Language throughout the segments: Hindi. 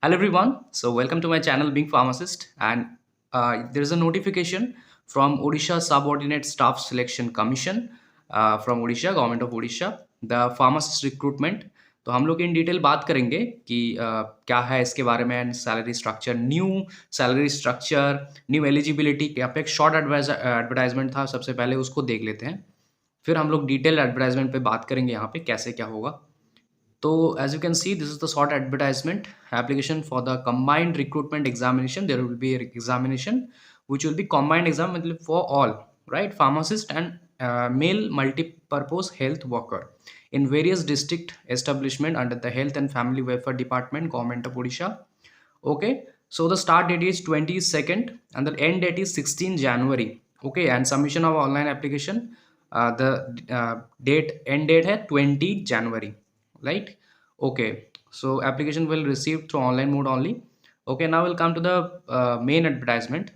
Hello everyone. So welcome to my channel Being Pharmacist, and there is a notification from Odisha Subordinate Staff Selection Commission from Odisha, Government of Odisha, the pharmacist recruitment. तो हम लोग इन डिटेल बात करेंगे कि क्या है इसके बारे में, salary structure, new salary structure, new eligibility. यहाँ पे एक शॉर्ट एडवर्टाइजमेंट था, सबसे पहले उसको देख लेते हैं, फिर हम लोग डिटेल एडवर्टाइजमेंट पे बात करेंगे यहाँ पे कैसे क्या होगा। So as you can see, this is the short advertisement application for the combined recruitment examination. There will be an examination which will be combined exam मतलब for all, right? Pharmacist and male multi-purpose health worker in various district establishment under the Health and Family Welfare Department, Government of Odisha. Okay, so the start date is 22nd and the end date is 16 January. Okay, and submission of online application, the date end date है 20 January, right? Okay, so application will receive through online mode only. Okay, now we'll come to the main advertisement.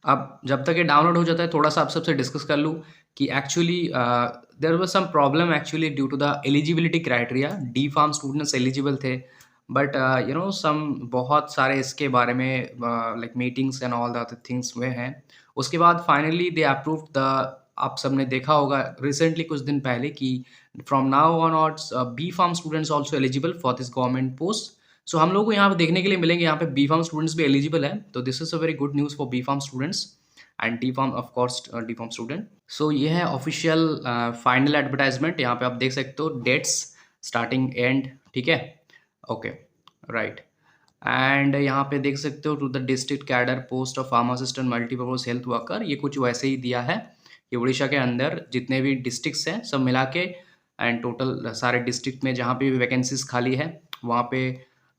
अब जब तक ये डाउनलोड हो जाता है, थोड़ा सा आप सबसे डिस्कस कर लूँ कि actually there was some problem actually due to the eligibility criteria. D pharm students eligible थे, बट सम बहुत सारे इसके बारे में like meetings and all the other things हुए हैं। उसके बाद फाइनली दे अप्रूव द, आप सबने देखा होगा रिसेंटली कुछ दिन पहले कि from now onwards B pharm students also eligible for this government post. So हम लोग को यहाँ पे देखने के लिए मिलेंगे, यहाँ पे बी फार्म स्टूडेंट्स भी एलिजिबल है, तो this is a very good news for B pharm students and D pharm of course D pharm student. So ये है ऑफिशियल फाइनल एडवर्टाइजमेंट। यहाँ पे आप देख सकते हो डेट्स, स्टार्टिंग एंड, ठीक है। Okay, right. एंड यहाँ पे देख सकते हो to the district cadre post of pharmacist and multipurpose health worker, ये कुछ वैसे ही दिया है। ये उड़ीसा के अंदर जितने भी डिस्ट्रिक्ट्स हैं सब मिला के, एंड टोटल सारे डिस्ट्रिक्ट में जहाँ पे भी वैकेंसीज खाली है वहाँ पे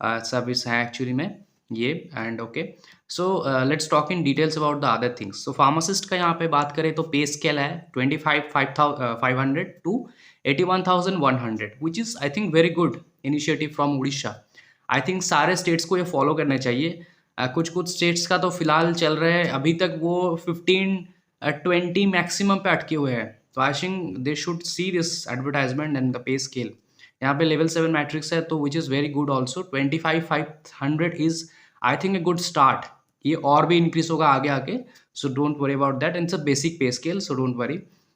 सर्विस है एक्चुअली में ये। And okay, so let's talk in details about the other things. So pharmacist का यहाँ पे बात करें तो पे स्केल है 25,500 to 81,100, which is I think very good initiative from Orissa. I think सारे स्टेट्स को ये फॉलो करना चाहिए। कुछ कुछ स्टेट्स का तो फिलहाल चल रहे हैं अभी तक वो 15-20 मैक्सिमम पे अटके हुए हैं। तो I think they should see this advertisement and the pay scale. यहाँ पे लेवल 7 मैट्रिक्स है, तो which is very good also. 25,500 is I think a good start. ये और भी इंक्रीज होगा आगे आके, so don't worry about that. It's a basic पे scale, so don't worry.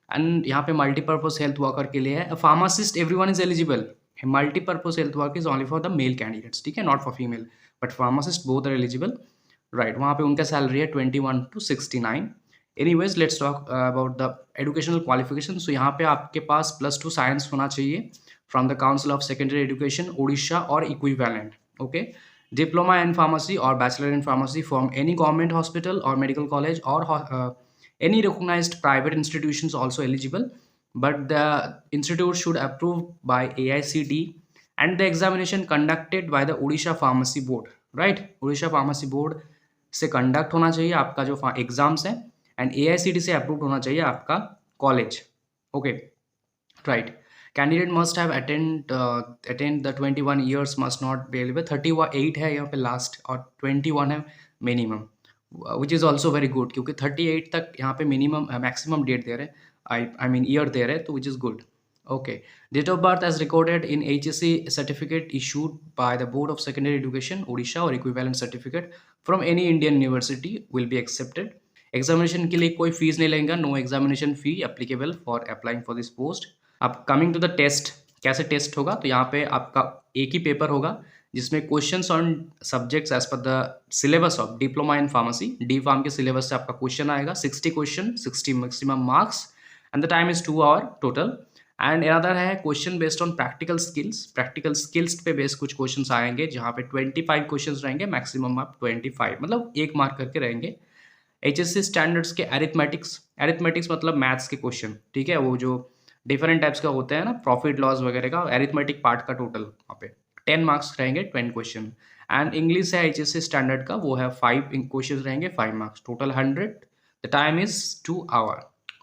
And यहाँ पे मल्टीपर्पज हेल्थ वर्कर के लिए है pharmacist, everyone is eligible. Multipurpose health work is only for the male candidates, ठीक है, not for female, but pharmacist both are eligible, right. वहाँ पे उनका सैलरी है 21 to 69। Anyways let's talk about the educational qualification. So यहाँ पे आपके पास +2 साइंस होना चाहिए from the council of secondary education Odisha और equivalent. Okay, diploma in pharmacy और bachelor in pharmacy from any government hospital और मेडिकल कॉलेज और any recognized private institutions also eligible, but the institute should approved by AICTE and the examination conducted by the Odisha Pharmacy Board, right? Odisha Pharmacy Board से conduct होना चाहिए आपका जो एग्जाम्स है, एंड AICTE से अप्रूव होना चाहिए आपका college. Okay, right. Candidate must have attend the 21 years, must not be eligible. 38 है यहाँ पे लास्ट और 21 है minimum, which is also very good, क्योंकि 38 तक यहाँ पे मिनिमम मैक्सिमम डेट दे रहे, आई मीन ईयर दे रहे, तो which is good. Okay, date of birth as recorded in HSC certificate issued by the board of secondary education Odisha और equivalent certificate from any Indian university will be accepted. Examination के लिए कोई फीस नहीं लेगा, no examination fee applicable for applying for this post. अब कमिंग टू द टेस्ट, कैसे टेस्ट होगा, तो यहाँ पे आपका एक ही पेपर होगा जिसमें questions on subjects as per the syllabus of diploma in pharmacy, D pharm के सिलेबस से आपका क्वेश्चन आएगा। 60 question, 60 maximum marks, and the time is 2 hour total. And another है question based on practical skills. Practical skills पे बेस्ड कुछ क्वेश्चंस आएंगे, जहाँ पे 25 क्वेश्चंस रहेंगे, मैक्सिमम आप 25, मतलब 1 मार्क करके रहेंगे। HSC स्टैंडर्ड्स के एरिथमेटिक्स मतलब मैथ्स के क्वेश्चन, ठीक है, वो जो डिफरेंट टाइप्स का होते हैं ना, प्रॉफिट लॉस वगैरह का, एरिथमेटिक पार्ट का टोटल वहाँ पे 10 मार्क्स रहेंगे, 10 क्वेश्चन। एंड इंग्लिश है HSC स्टैंडर्ड का, वो है 5 क्वेश्चन रहेंगे, 5 marks, total 100। The time is 2 hour.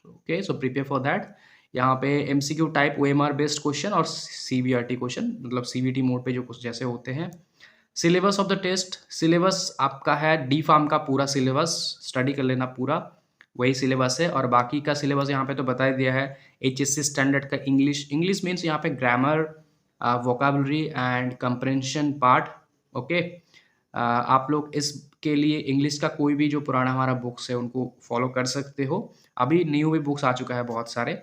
Okay, so prepare for that. यहाँ पे MCQ type OMR based question और CBRT क्वेश्चन, मतलब CBT मोड पे जो कुछ जैसे होते हैं। Syllabus of the test, syllabus आपका है डी फार्म का पूरा सिलेबस, स्टडी कर लेना पूरा, वही सिलेबस है। और बाकी का सिलेबस यहाँ पे तो बता ही दिया है। HSC स्टैंडर्ड का इंग्लिश मीन्स यहाँ पे grammar, vocabulary and compression part, okay. आप लोग इसके लिए इंग्लिश का कोई भी जो पुराना हमारा बुक्स है उनको फॉलो कर सकते हो। अभी न्यू भी बुक्स आ चुका है बहुत सारे।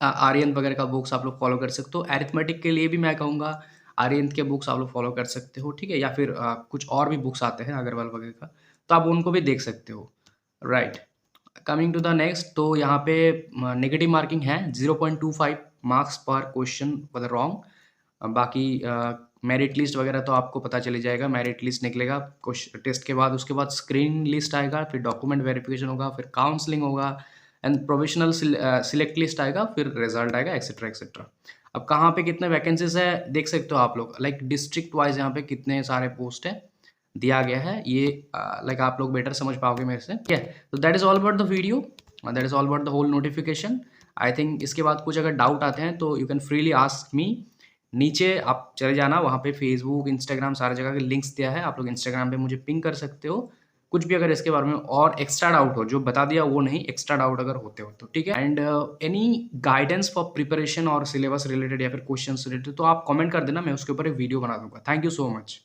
आर्यन वगैरह का बुक्स आप लोग फॉलो कर सकते हो। अरिथमेटिक के लिए भी मैं कहूँगा आर्यन के बुक्स आप लोग फॉलो कर सकते हो, ठीक है? या फिर कुछ और भी बुक्स आते हैं अग्रवाल वगैरह का, तो आप उनको भी देख सकते हो, right. Coming to the next, तो यहाँ पे नेगेटिव मार्किंग है 0.25 मार्क्स पर क्वेश्चन फॉर द रॉन्ग। बाकी मेरिट लिस्ट वगैरह तो आपको पता चली जाएगा, मेरिट लिस्ट निकलेगा टेस्ट के बाद, उसके बाद स्क्रीन लिस्ट आएगा, फिर डॉक्यूमेंट वेरिफिकेशन होगा, फिर काउंसलिंग होगा एंड प्रोविजनल सिलेक्ट लिस्ट आएगा, फिर रिजल्ट आएगा, एक्सेट्रा एक्सेट्रा। अब कहाँ पे कितने वैकेंसीज है देख सकते हो आप लोग, लाइक डिस्ट्रिक्ट वाइज यहाँ पे कितने सारे पोस्ट है दिया गया है, ये लाइक आप लोग बेटर समझ पाओगे मेरे से, ठीक है? तो that is all about the video, that is all about the whole notification. I think इसके बाद कुछ अगर डाउट आते हैं तो you can freely ask me. नीचे आप चले जाना, वहाँ पे फेसबुक, इंस्टाग्राम सारी जगह के लिंक्स दिया है, आप लोग इंस्टाग्राम पे मुझे पिंग कर सकते हो। कुछ भी अगर इसके बारे में और एक्स्ट्रा डाउट हो, जो बता दिया वो नहीं, एक्स्ट्रा डाउट अगर होते हो तो ठीक है। And any guidance for preparation और सिलेबस रिलेटेड या फिर क्वेश्चन रिलेटेड तो आप कमेंट कर देना, मैं उसके ऊपर एक वीडियो बना दूंगा। Thank you so much.